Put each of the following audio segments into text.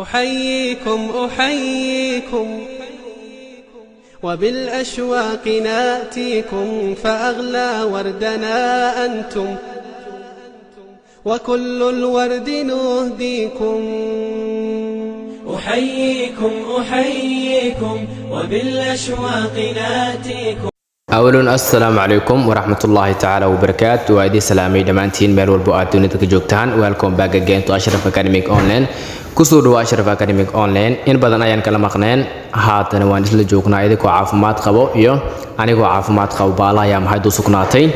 أحييكم وبالأشواق ناتيكم فأغلى وردنا أنتم وكل الورد نهديكم. أحييكم وبالأشواق ناتيكم. أولاً السلام عليكم ورحمة الله تعالى وبركاته وأيدي سلامي دمانتين ميل والبؤات دونيتك جوجتان ويلكم باك again to أشرف أكاديميك أونلاين كسودوا أشرف أكاديميك أونلاين إن بدن أيان كلام أقنين هاتنا وانس لجوكنا إيديكو عافمات قبو إيو أنيكو عافمات قبو بالا يا محيدو سكناتي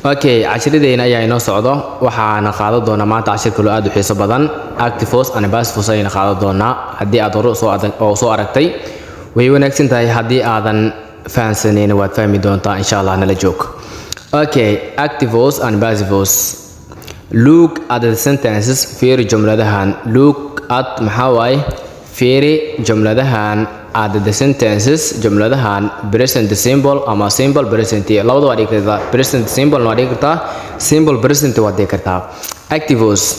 أوكي عشرة دينا يا إنو سعودة وحنا قاعدة دونا ما تعشر كل أدو حساب بدن أكتفوس أنا بس فوسين قاعدة دونا هدي أدورو سو أركتي ويونكسين تاي هدي آذن فانسنين واد فهمي دونتا إن شاء الله نلا جوك. Okay, active voice and passive voice. Look at the sentences في جملتهن. Look at محاوي في جملتهن at the sentences جملتهن present simple أما simple present لو ده وادي كذا present simple وادي كذا simple present وادي كذا. Active voice.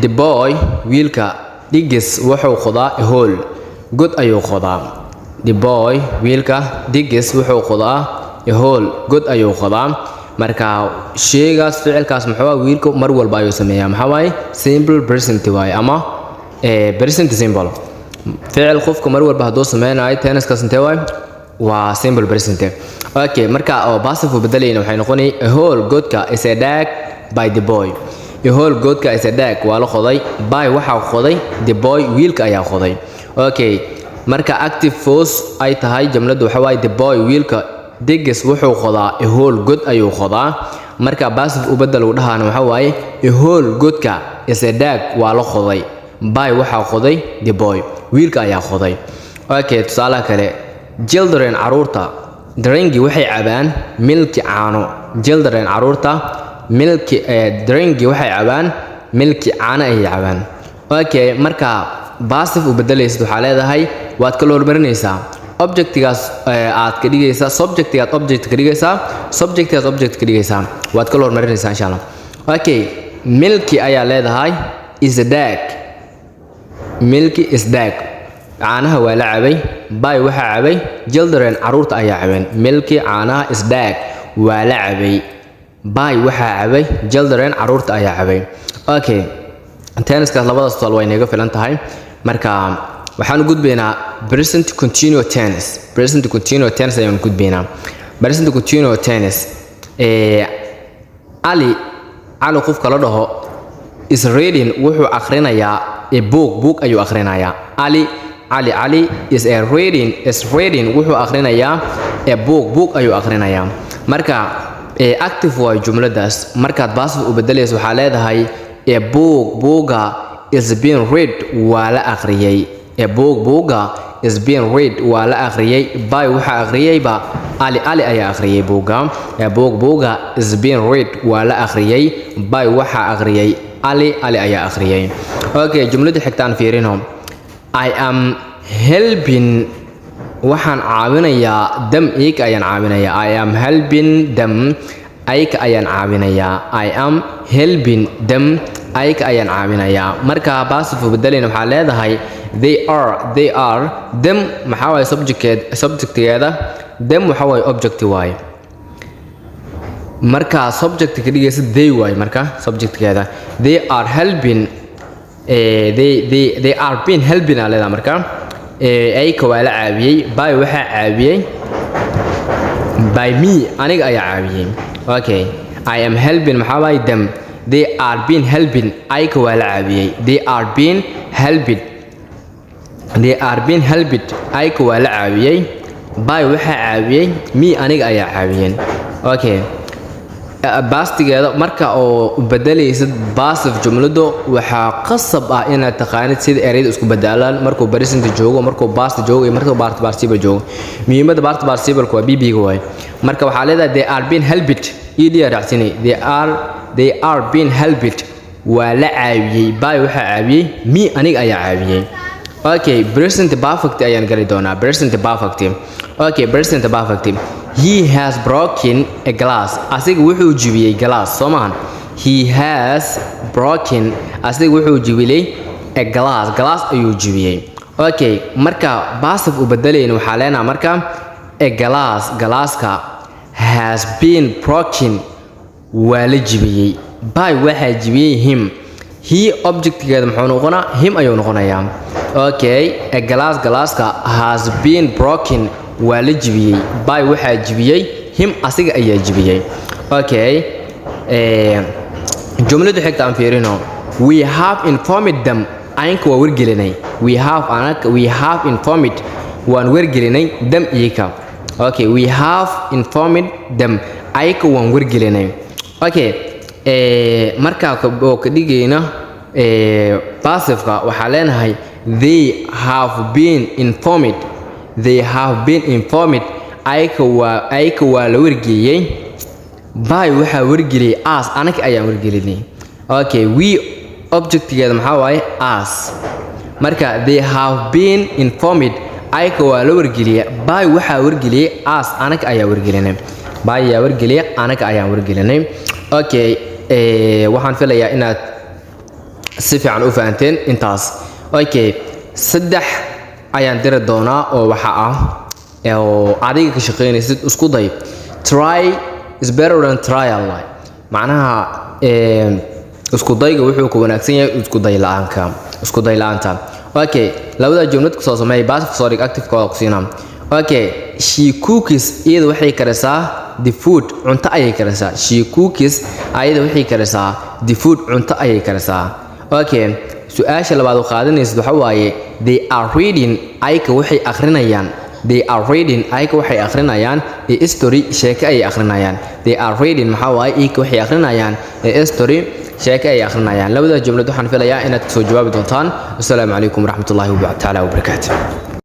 The boy ويلك digs وحو خدا هول good أيو خدا. The boy wiilka digis wuxuu qodaa hole god ayuu qodaa marka sheegaas ficilkaas maxaa wiilku mar walba ayuu sameeyaa maxaa simple present way ama present simple ficil qofku mar walba haduu sameeyo tenniskaas intee way waa simple present. Okay marka oo passive bedelayna waxay noqonay hole godka is a dug by the boy hole godka is a dug waa la qoday by waxa qoday the boy wiilka ayaa qoday. Okay marka active force ay tahay jumladu waxa way the boy wiilka digis wuxuu qodaa hole god ayuu qodaa marka passive u bedel u dhahaan waxa way hole godka is a dug waa la qoday by waxa qoday the boy wiilka ayaa qoday. Okay tusaale kale children caruurta drinki waxay cabaan milki caano children caruurta milki drinki waxay cabaan milki caano ay cabaan. Okay marka passive u bedelaysid waxa leedahay waad kala hormarinaysaa objectigaas aad ka dhigaysaa subjectigaas object ka dhigaysaa subjectigaas object ka dhigaysaa waad kala hormarinaysaa insha Allah. Okay milki ayaa leedahay is a dug milki is dug caanaha waa la cabay by waxa cabay children caruurta ayaa cabeen milki caanaha is dug waa la cabay by waxa cabay children caruurta ayaa cabay. Okay tenniskaas labadaas tool way inaga filan tahay marka waxaan gudbeynaa present continuous tense ayaan gudbeynaa present continuous tense ali qofka la dhaho is reading wuxuu akhrinayaa a book ayuu akhrinayaa ali is reading wuxuu akhrinayaa a book ayuu akhrinayaa marka active waa jumladaas markaad passive u bedelayso waxa leedahay a book is being read waa la akhriyay a book is being read waa la akhriyay by waxa akhriyay ba ali ayaa akhriyay book is being read waa la akhriyay by waxa akhriyay ali ayaa akhriyay. Okay jumlada xigtaan fiirino I am helping waxaan caawinayaa them iyaga ayaan caawinayaa I am helping them ayaga ayaan caawinayaa I am helping them ayaga ayaan caawinayaa marka passive bedelayna waxa leedahay they are them maxaa way subjectkeeda them waxa way object way marka subject ka dhigaysa they way marka subjectkeeda they are helping they are being helping leedahay marka ayaga waa la caawiyay by waxa caawiyay by me aniga ayaa caawiyay. Okay I am helping maxaa way them they are being helping ayaga waa la caawiyay they are being helped ayaga waa la caawiyay by waxa caawiyay me aniga ayaa caawiyeen. Okay bastigeeda marka oo bedelaysid passive jumladu waxa qasab ah inaad taqaanid sida ereyada isku bedelaan markuu present joogo markuu past joogo iyo markuu participle joogo muhiimada participle waa bb ga way marka waxa leedahay they are being helped idea raacsini they are being helped waa la caawiyay by waxa caawiyay me aniga ayaa caawiyay. Okay present perfect ayaan gali doonaa present perfect. Okay present perfect he has broken a glass asiga wuxuu jibiyay glass Soomaan he has broken asiga wuxuu jibiyay a glass ayuu jibiyey. Okay, marka passive u bedelayna waxaa leenahay marka a glasska has been broken waa la jibiyey by waxaa jibiyey him. He objectkeeda muxuu noqonaa him ayuu noqonayaa. Okay, a glasska has been broken waa la jibiyey by waxaa jibiyey him asiga ayaa jibiyey. Okay, jumladu xigta aan fiirino. We have informed them aynka waa wargelinay. We have informed waan wargelinay them iyaka. Okay, we have informed them ayka waan wargelinay. Okay, marka oo ka dhigayna passiveka waxaa leenahay they have been informed ayka waa la wargeliyey by waxaa wargeliyey as anaga ayaan wargelinay. Okay, we objectkeeda maxaa waaye as. Marka they have been informed ayka waa la wargeliyey by waxaa wargeliyey as anaga ayaa wargelinay. By ayaa wargeliyey anaga ayaan wargelinay. Okay, waxaan filayaa inaad si fiican u fahanteen intaas. Okay, 3 ayaan diri doonaa oo waxa ah oo adiga ka shaqeynaysid isku day. Try is better than trial. macnaha isku dayga wuxuu ku wanaagsan yahay isku day la'aanta. Okay, labada jumlad ku soo sameey passive sorry active ka ku siinaa. Okay, she cooks iyada waxay karisaa the food cunto ayay karisaa. She cooks iyada waxay karisaa the food cunto ayay karisaa. Okay, su'aasha labaad oo qaadanaysid waxa waaye they are reading ayka waxay akhrinayaan. A story sheeko ay akhrinayaan. They are reading maxaa waaye ayka waxay akhrinayaan a story sheeko ay akhrinayaan. labada jumlad waxaan filayaa inaad soo jawaabi doontaan. Assalaamu calaykum waraxmatullaahi wa tacaala wa barakaatuh.